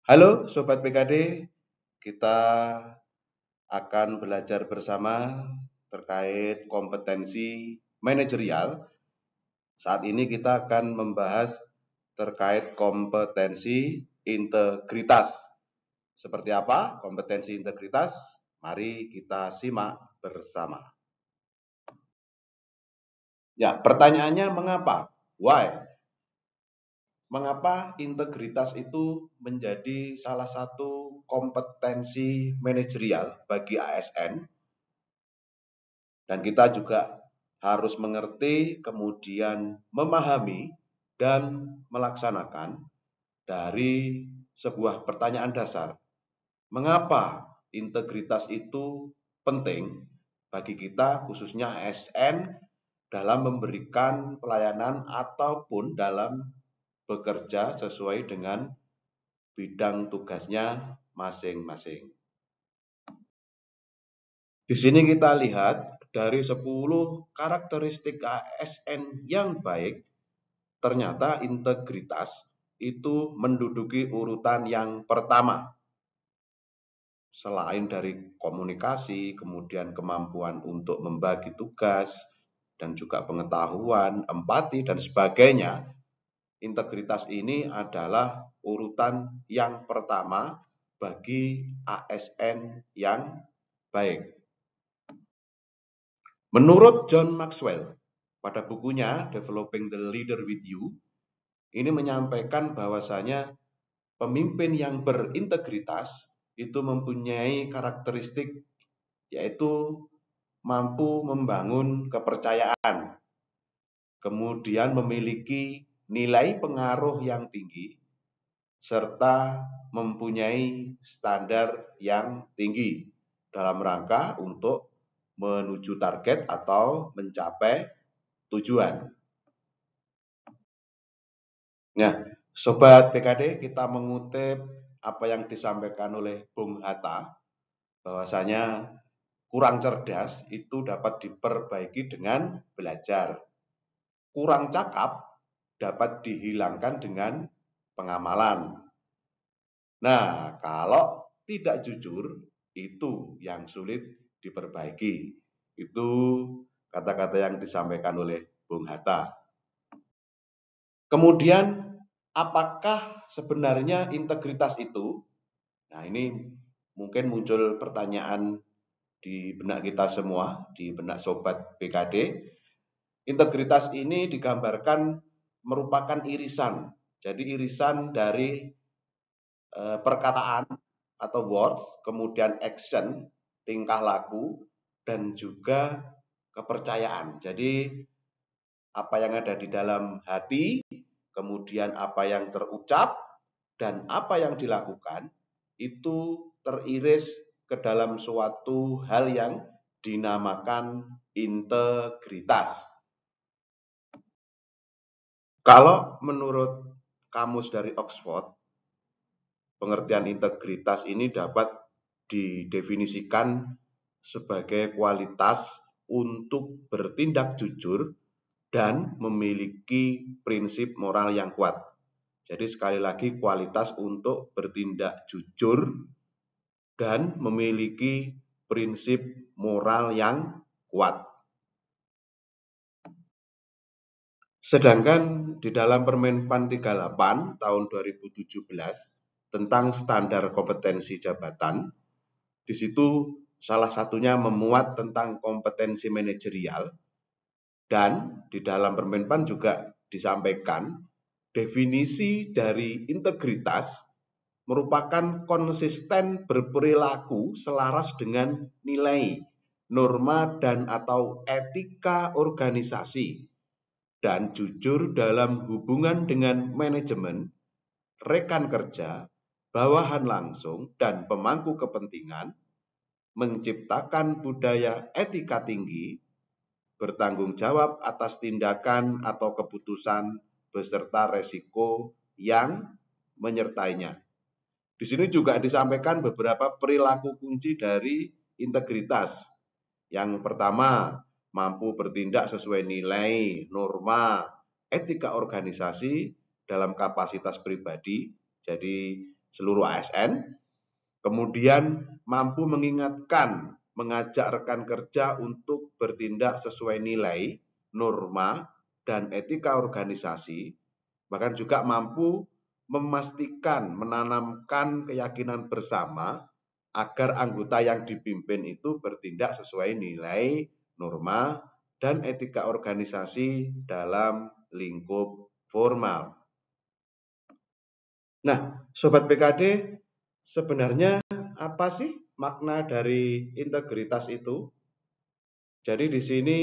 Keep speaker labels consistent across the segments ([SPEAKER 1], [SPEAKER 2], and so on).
[SPEAKER 1] Halo Sobat PKD, kita akan belajar bersama terkait kompetensi manajerial. Saat ini kita akan membahas terkait kompetensi integritas. Seperti apa kompetensi integritas? Mari kita simak bersama. Ya, pertanyaannya mengapa? Why? Mengapa integritas itu menjadi salah satu kompetensi manajerial bagi ASN? Dan kita juga harus mengerti, kemudian memahami, dan melaksanakan dari sebuah pertanyaan dasar. Mengapa integritas itu penting bagi kita, khususnya ASN, dalam memberikan pelayanan ataupun dalam bekerja sesuai dengan bidang tugasnya masing-masing. Di sini kita lihat dari 10 karakteristik ASN yang baik, ternyata integritas itu menduduki urutan yang pertama. Selain dari komunikasi, kemudian kemampuan untuk membagi tugas, dan juga pengetahuan, empati, dan sebagainya, integritas ini adalah urutan yang pertama bagi ASN yang baik. Menurut John Maxwell, pada bukunya Developing the Leader with You, ini menyampaikan bahwasanya pemimpin yang berintegritas itu mempunyai karakteristik yaitu mampu membangun kepercayaan, kemudian memiliki nilai pengaruh yang tinggi, serta mempunyai standar yang tinggi dalam rangka untuk menuju target atau mencapai tujuan. Nah, Sobat PKD, kita mengutip apa yang disampaikan oleh Bung Hatta, bahwasanya kurang cerdas itu dapat diperbaiki dengan belajar. Kurang cakap dapat dihilangkan dengan pengamalan. Nah, kalau tidak jujur, itu yang sulit diperbaiki. Itu kata-kata yang disampaikan oleh Bung Hatta. Kemudian, apakah sebenarnya integritas itu? Nah, ini mungkin muncul pertanyaan di benak kita semua, di benak Sobat BKD. Integritas ini digambarkan merupakan irisan. Jadi irisan dari perkataan atau words, kemudian action, tingkah laku, dan juga kepercayaan. Jadi apa yang ada di dalam hati, kemudian apa yang terucap, dan apa yang dilakukan, itu teriris ke dalam suatu hal yang dinamakan integritas. Kalau menurut kamus dari Oxford, pengertian integritas ini dapat didefinisikan sebagai kualitas untuk bertindak jujur dan memiliki prinsip moral yang kuat. Jadi sekali lagi kualitas untuk bertindak jujur dan memiliki prinsip moral yang kuat. Sedangkan di dalam Permenpan 38 tahun 2017 tentang standar kompetensi jabatan, di situ salah satunya memuat tentang kompetensi manajerial, dan di dalam Permenpan juga disampaikan definisi dari integritas merupakan konsisten berperilaku selaras dengan nilai, norma, dan atau etika organisasi, dan jujur dalam hubungan dengan manajemen, rekan kerja, bawahan langsung, dan pemangku kepentingan, menciptakan budaya etika tinggi, bertanggung jawab atas tindakan atau keputusan beserta resiko yang menyertainya. Di sini juga disampaikan beberapa perilaku kunci dari integritas. Yang pertama, mampu bertindak sesuai nilai, norma, etika organisasi dalam kapasitas pribadi. Jadi seluruh ASN, kemudian mampu mengingatkan, mengajak rekan kerja untuk bertindak sesuai nilai, norma, dan etika organisasi, bahkan juga mampu memastikan, menanamkan keyakinan bersama agar anggota yang dipimpin itu bertindak sesuai nilai, norma, dan etika organisasi dalam lingkup formal. Nah, Sobat PKD, sebenarnya apa sih makna dari integritas itu? Jadi di sini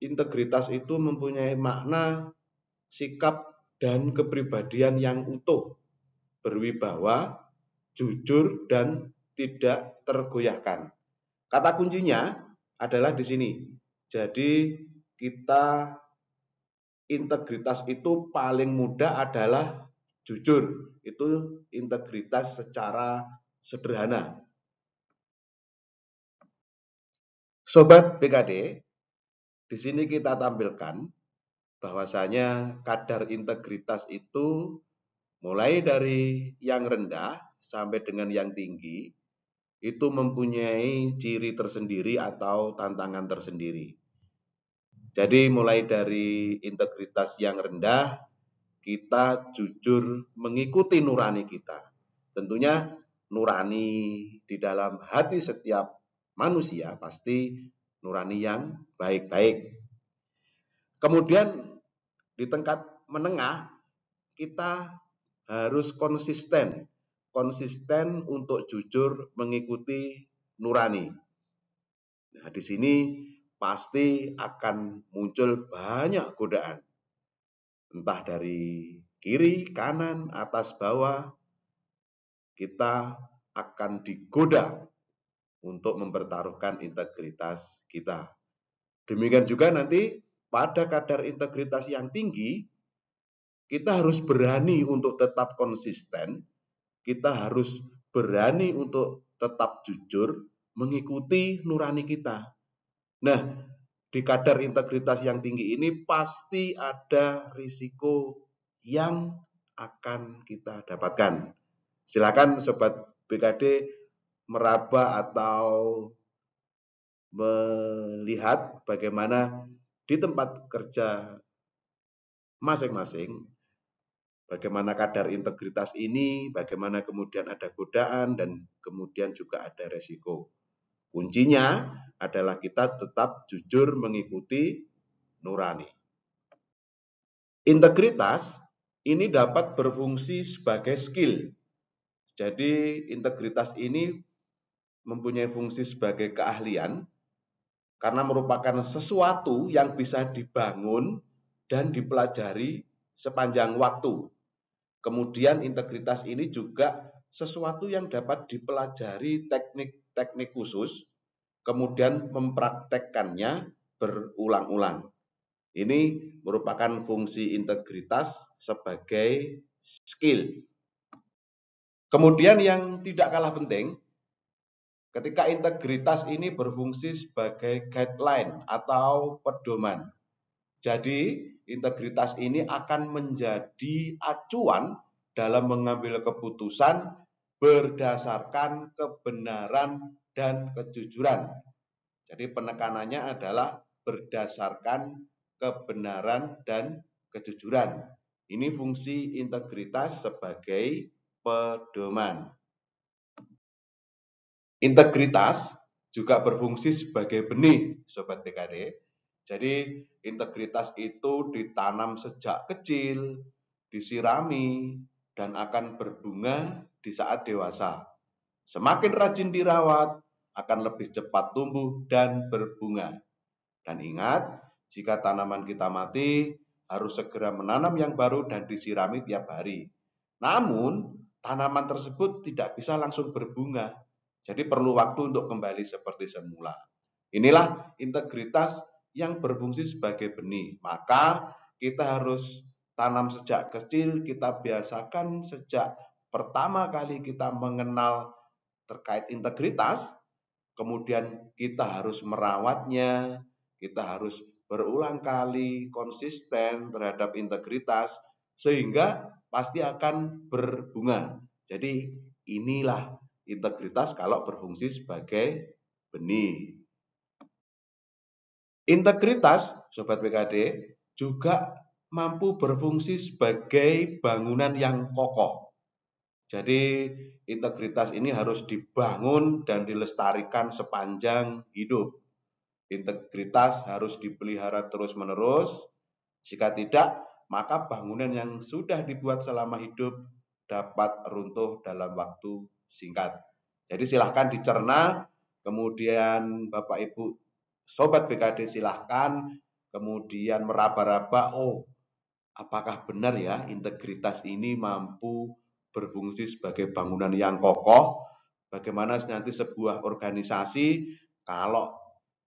[SPEAKER 1] integritas itu mempunyai makna sikap dan kepribadian yang utuh, berwibawa, jujur, dan tidak tergoyahkan. Kata kuncinya adalah di sini. Jadi kita integritas itu paling mudah adalah jujur. Itu integritas secara sederhana. Sobat PKD, di sini kita tampilkan bahwasanya kadar integritas itu mulai dari yang rendah sampai dengan yang tinggi itu mempunyai ciri tersendiri atau tantangan tersendiri. Jadi mulai dari integritas yang rendah, kita jujur mengikuti nurani kita. Tentunya nurani di dalam hati setiap manusia pasti nurani yang baik-baik. Kemudian di tingkat menengah kita harus konsisten untuk jujur mengikuti nurani. Nah, di sini pasti akan muncul banyak godaan. Entah dari kiri, kanan, atas, bawah, kita akan digoda untuk mempertaruhkan integritas kita. Demikian juga nanti pada kadar integritas yang tinggi, kita harus berani untuk tetap konsisten, kita harus berani untuk tetap jujur mengikuti nurani kita. Nah, di kadar integritas yang tinggi ini pasti ada risiko yang akan kita dapatkan. Silakan Sobat BKD meraba atau melihat bagaimana di tempat kerja masing-masing, bagaimana kadar integritas ini, bagaimana kemudian ada godaan, dan kemudian juga ada resiko. Kuncinya adalah kita tetap jujur mengikuti nurani. Integritas ini dapat berfungsi sebagai skill. Jadi integritas ini mempunyai fungsi sebagai keahlian karena merupakan sesuatu yang bisa dibangun dan dipelajari sepanjang waktu. Kemudian integritas ini juga sesuatu yang dapat dipelajari teknik-teknik khusus, kemudian mempraktekkannya berulang-ulang. Ini merupakan fungsi integritas sebagai skill. Kemudian yang tidak kalah penting, ketika integritas ini berfungsi sebagai guideline atau pedoman. Jadi integritas ini akan menjadi acuan dalam mengambil keputusan berdasarkan kebenaran dan kejujuran. Jadi penekanannya adalah berdasarkan kebenaran dan kejujuran. Ini fungsi integritas sebagai pedoman. Integritas juga berfungsi sebagai benih, Sobat PKD. Jadi integritas itu ditanam sejak kecil, disirami, dan akan berbunga di saat dewasa. Semakin rajin dirawat, akan lebih cepat tumbuh dan berbunga. Dan ingat, jika tanaman kita mati, harus segera menanam yang baru dan disirami tiap hari. Namun, tanaman tersebut tidak bisa langsung berbunga. Jadi perlu waktu untuk kembali seperti semula. Inilah integritas yang berfungsi sebagai benih. Maka kita harus tanam sejak kecil, kita biasakan sejak pertama kali kita mengenal terkait integritas, kemudian kita harus merawatnya, kita harus berulang kali konsisten terhadap integritas, sehingga pasti akan berbunga. Jadi inilah integritas kalau berfungsi sebagai benih. Integritas, Sobat PKD, juga mampu berfungsi sebagai bangunan yang kokoh. Jadi integritas ini harus dibangun dan dilestarikan sepanjang hidup. Integritas harus dipelihara terus-menerus. Jika tidak, maka bangunan yang sudah dibuat selama hidup dapat runtuh dalam waktu singkat. Jadi silahkan dicerna, kemudian Bapak Ibu Sobat BKD silahkan kemudian meraba-raba, oh apakah benar ya integritas ini mampu berfungsi sebagai bangunan yang kokoh? Bagaimana nanti sebuah organisasi kalau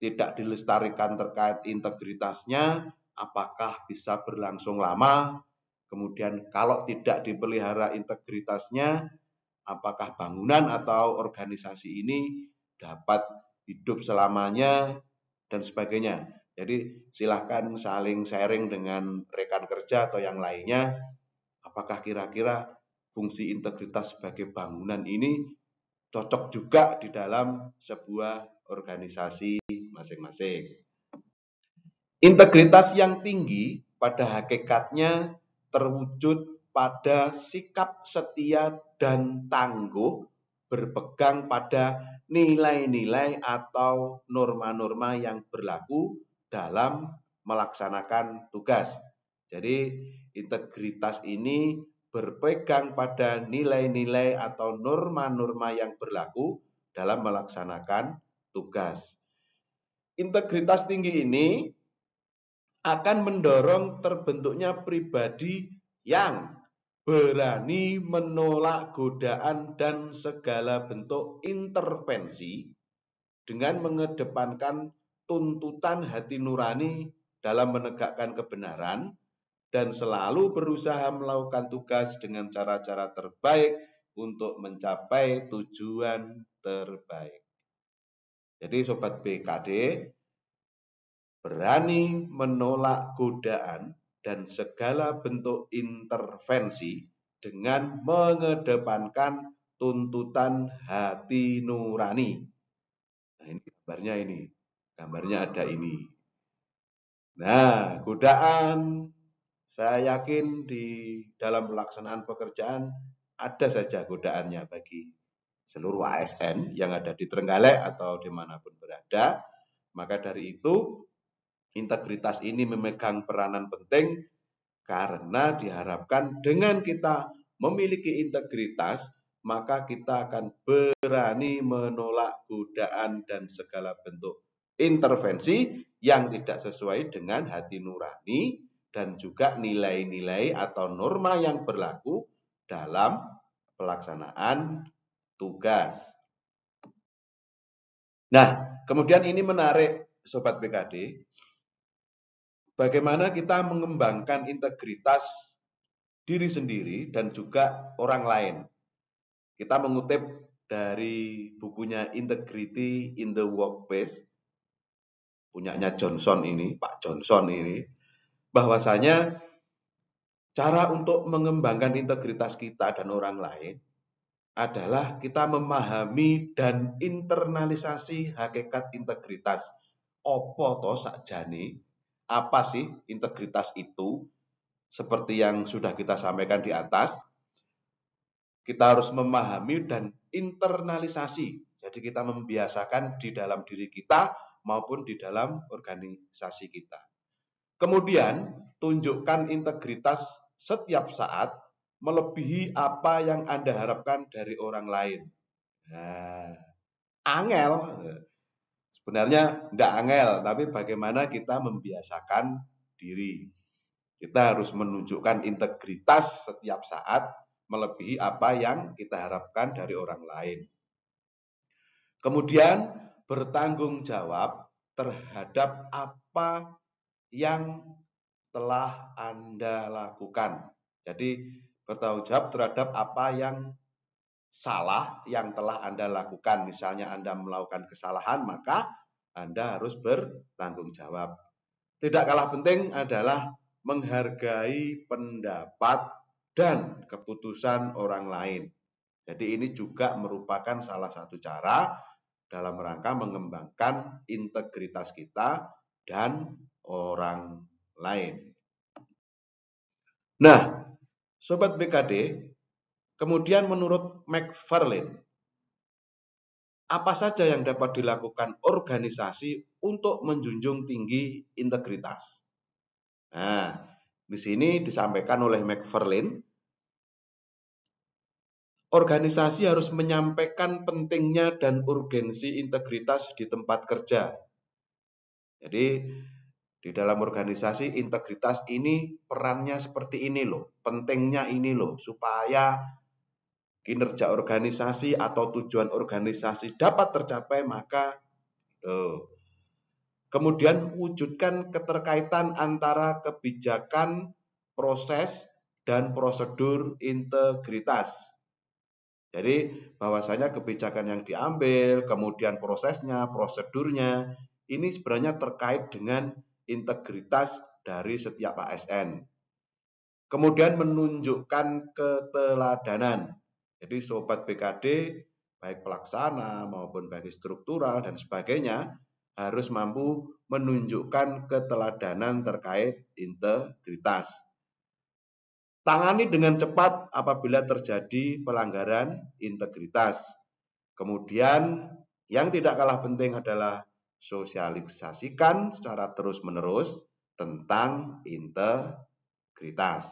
[SPEAKER 1] tidak dilestarikan terkait integritasnya, apakah bisa berlangsung lama? Kemudian kalau tidak dipelihara integritasnya, apakah bangunan atau organisasi ini dapat hidup selamanya dan sebagainya. Jadi silahkan saling sharing dengan rekan kerja atau yang lainnya, apakah kira-kira fungsi integritas sebagai bangunan ini cocok juga di dalam sebuah organisasi masing-masing. Integritas yang tinggi pada hakikatnya terwujud pada sikap setia dan tangguh berpegang pada nilai-nilai atau norma-norma yang berlaku dalam melaksanakan tugas. Jadi integritas ini berpegang pada nilai-nilai atau norma-norma yang berlaku dalam melaksanakan tugas. Integritas tinggi ini akan mendorong terbentuknya pribadi yang berani menolak godaan dan segala bentuk intervensi dengan mengedepankan tuntutan hati nurani dalam menegakkan kebenaran dan selalu berusaha melakukan tugas dengan cara-cara terbaik untuk mencapai tujuan terbaik. Jadi Sobat BKD, berani menolak godaan dan segala bentuk intervensi dengan mengedepankan tuntutan hati nurani. Nah, ini gambarnya ini. Gambarnya ada ini. Nah, godaan saya yakin di dalam pelaksanaan pekerjaan ada saja godaannya bagi seluruh ASN yang ada di Trenggalek atau dimanapun berada. Maka dari itu, integritas ini memegang peranan penting karena diharapkan dengan kita memiliki integritas, maka kita akan berani menolak godaan dan segala bentuk intervensi yang tidak sesuai dengan hati nurani dan juga nilai-nilai atau norma yang berlaku dalam pelaksanaan tugas. Nah, kemudian ini menarik Sobat BKD, bagaimana kita mengembangkan integritas diri sendiri dan juga orang lain. Kita mengutip dari bukunya Integrity in the Workplace, punyanya Johnson ini, Pak Johnson ini, bahwasanya cara untuk mengembangkan integritas kita dan orang lain adalah kita memahami dan internalisasi hakikat integritas. Apa to sakjane? Apa sih integritas itu? Seperti yang sudah kita sampaikan di atas, kita harus memahami dan internalisasi. Jadi kita membiasakan di dalam diri kita maupun di dalam organisasi kita. Kemudian tunjukkan integritas setiap saat melebihi apa yang Anda harapkan dari orang lain. Nah, angel. Sebenarnya tidak angel, tapi bagaimana kita membiasakan diri. Kita harus menunjukkan integritas setiap saat melebihi apa yang kita harapkan dari orang lain. Kemudian bertanggung jawab terhadap apa yang telah Anda lakukan. Jadi bertanggung jawab terhadap apa yang salah yang telah Anda lakukan. Misalnya Anda melakukan kesalahan, maka Anda harus bertanggung jawab. Tidak kalah penting adalah menghargai pendapat dan keputusan orang lain. Jadi ini juga merupakan salah satu cara dalam rangka mengembangkan integritas kita dan orang lain. Nah, Sobat BKD, kemudian menurut McFarlane, apa saja yang dapat dilakukan organisasi untuk menjunjung tinggi integritas? Nah, di sini disampaikan oleh McFarlane, organisasi harus menyampaikan pentingnya dan urgensi integritas di tempat kerja. Jadi, di dalam organisasi integritas ini perannya seperti ini loh, pentingnya ini loh, supaya kinerja organisasi atau tujuan organisasi dapat tercapai, maka kemudian wujudkan keterkaitan antara kebijakan, proses, dan prosedur integritas. Jadi bahwasanya kebijakan yang diambil, kemudian prosesnya, prosedurnya, ini sebenarnya terkait dengan integritas dari setiap ASN. Kemudian menunjukkan keteladanan. Jadi Sobat BKD, baik pelaksana maupun baik struktural dan sebagainya, harus mampu menunjukkan keteladanan terkait integritas. Tangani dengan cepat apabila terjadi pelanggaran integritas. Kemudian yang tidak kalah penting adalah sosialisasikan secara terus-menerus tentang integritas.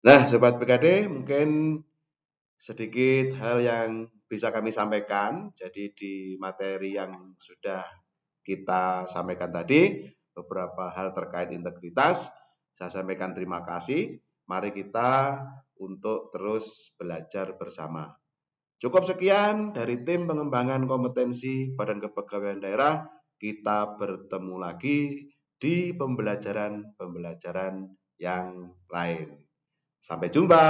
[SPEAKER 1] Nah, Sobat BKD, mungkin sedikit hal yang bisa kami sampaikan. Jadi di materi yang sudah kita sampaikan tadi, beberapa hal terkait integritas, saya sampaikan terima kasih. Mari kita untuk terus belajar bersama. Cukup sekian dari tim pengembangan kompetensi Badan Kepegawaian Daerah. Kita bertemu lagi di pembelajaran yang lain. Sampai jumpa.